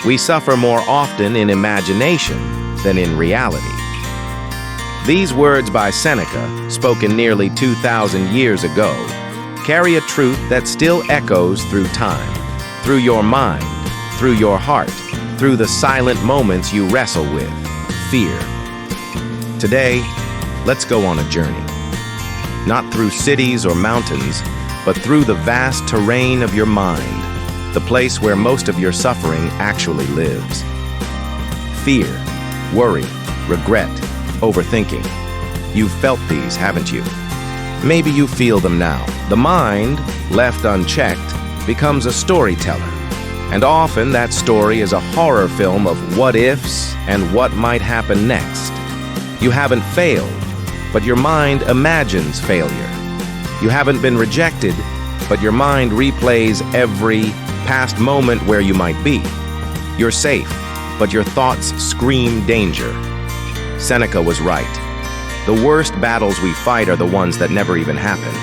We suffer more often in imagination than in reality. These words by Seneca, spoken nearly 2,000 years ago, carry a truth that still echoes through time, through your mind, through your heart, through the silent moments you wrestle with, fear. Today, let's go on a journey. Not through cities or mountains, but through the vast terrain of your mind, the place where most of your suffering actually lives. Fear, worry, regret, overthinking. You've felt these, haven't you? Maybe you feel them now. The mind, left unchecked, becomes a storyteller. And often that story is a horror film of what-ifs and what might happen next. You haven't failed, but your mind imagines failure. You haven't been rejected, but your mind replays every past moment where you might be. You're safe, but your thoughts scream danger. Seneca was right. The worst battles we fight are the ones that never even happen.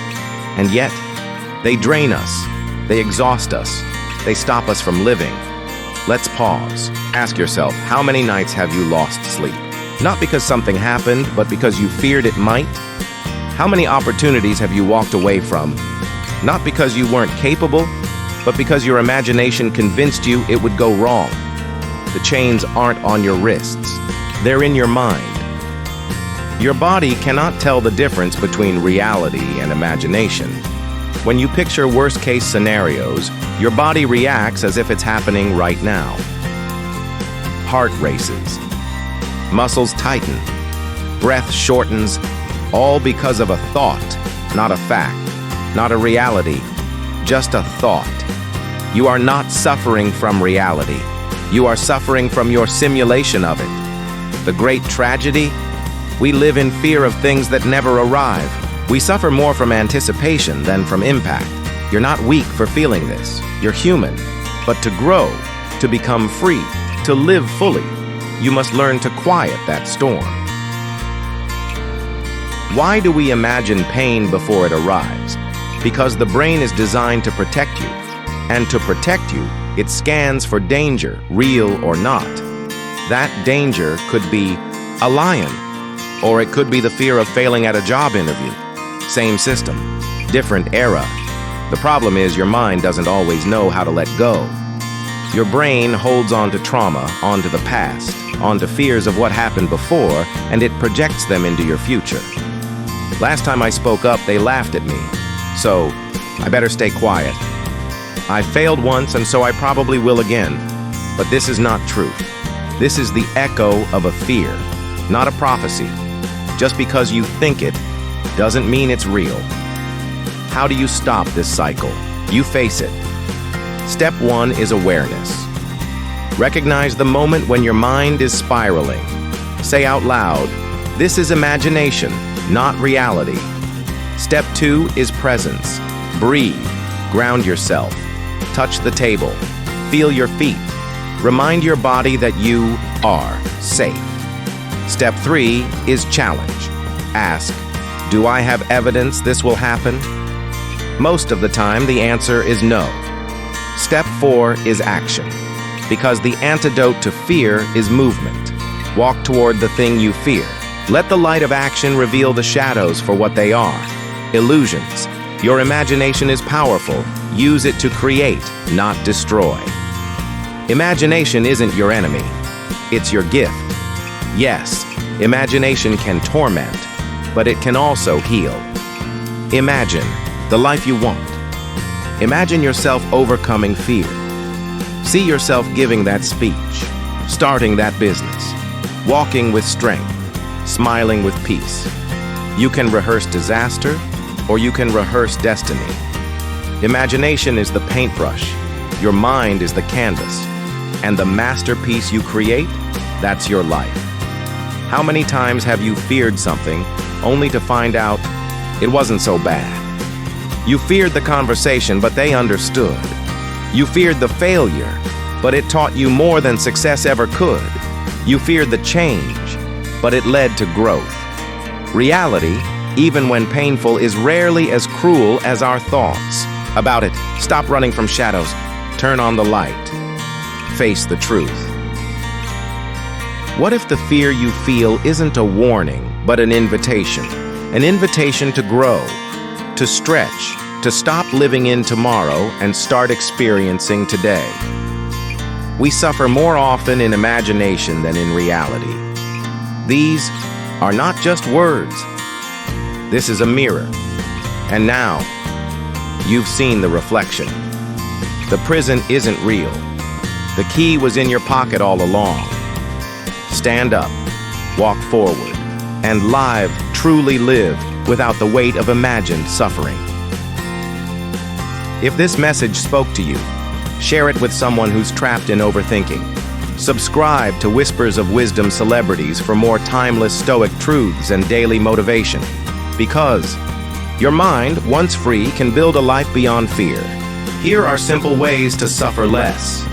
And yet, they drain us, they exhaust us, they stop us from living. Let's pause. Ask yourself, how many nights have you lost sleep? Not because something happened, but because you feared it might? How many opportunities have you walked away from? Not because you weren't capable, but because your imagination convinced you it would go wrong. The chains aren't on your wrists. They're in your mind. Your body cannot tell the difference between reality and imagination. When you picture worst-case scenarios, your body reacts as if it's happening right now. Heart races. Muscles tighten. Breath shortens, all because of a thought, not a fact, not a reality, just a thought. You are not suffering from reality. You are suffering from your simulation of it. The great tragedy? We live in fear of things that never arrive. We suffer more from anticipation than from impact. You're not weak for feeling this. You're human. But to grow, to become free, to live fully, you must learn to quiet that storm. Why do we imagine pain before it arrives? Because the brain is designed to protect you. And to protect you, it scans for danger, real or not. That danger could be a lion, or it could be the fear of failing at a job interview. Same system, different era. The problem is your mind doesn't always know how to let go. Your brain holds on to trauma, onto the past, onto fears of what happened before, and it projects them into your future. Last time I spoke up, they laughed at me. So, I better stay quiet. I failed once, and so I probably will again. But this is not truth. This is the echo of a fear, not a prophecy. Just because you think it doesn't mean it's real. How do you stop this cycle? You face it. Step 1 is awareness. Recognize the moment when your mind is spiraling. Say out loud, "This is imagination, not reality." Step 2 is presence. Breathe. Ground yourself. Touch the table. Feel your feet. Remind your body that you are safe. Step 3 is challenge. Ask, do I have evidence this will happen? Most of the time, the answer is no. Step 4 is action. Because the antidote to fear is movement. Walk toward the thing you fear. Let the light of action reveal the shadows for what they are. Illusions. Your imagination is powerful. Use it to create, not destroy. Imagination isn't your enemy. It's your gift. Yes, imagination can torment, but it can also heal. Imagine the life you want. Imagine yourself overcoming fear. See yourself giving that speech, starting that business, walking with strength, smiling with peace. You can rehearse disaster, or you can rehearse destiny. Imagination is the paintbrush. Your mind is the canvas. And the masterpiece you create, that's your life. How many times have you feared something only to find out it wasn't so bad? You feared the conversation, but they understood. You feared the failure, but it taught you more than success ever could. You feared the change, but it led to growth. Reality, even when painful, is rarely as cruel as our thoughts. About it, stop running from shadows. Turn on the light. face the truth. What if the fear you feel isn't a warning, but an invitation? An invitation to grow, to stretch, to stop living in tomorrow and start experiencing today. We suffer more often in imagination than in reality. These are not just words. This is a mirror. And now, you've seen the reflection. The prison isn't real. The key was in your pocket all along. Stand up, walk forward, and truly live without the weight of imagined suffering. If this message spoke to you, share it with someone who's trapped in overthinking. Subscribe to Whispers of Wisdom Celebrities for more timeless stoic truths and daily motivation. Because your mind, once free, can build a life beyond fear. Here are simple ways to suffer less.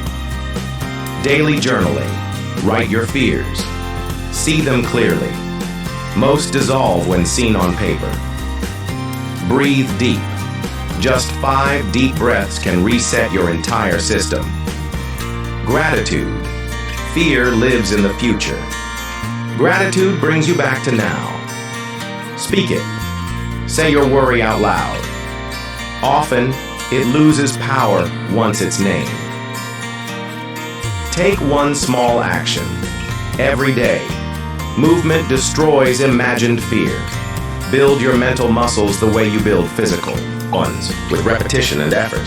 Daily journaling. Write your fears. See them clearly. Most dissolve when seen on paper. Breathe deep. Just 5 deep breaths can reset your entire system. Gratitude. Fear lives in the future. Gratitude brings you back to now. Speak it. Say your worry out loud. Often, it loses power once it's named. Take one small action. Every day. Movement destroys imagined fear. Build your mental muscles the way you build physical ones, with repetition and effort.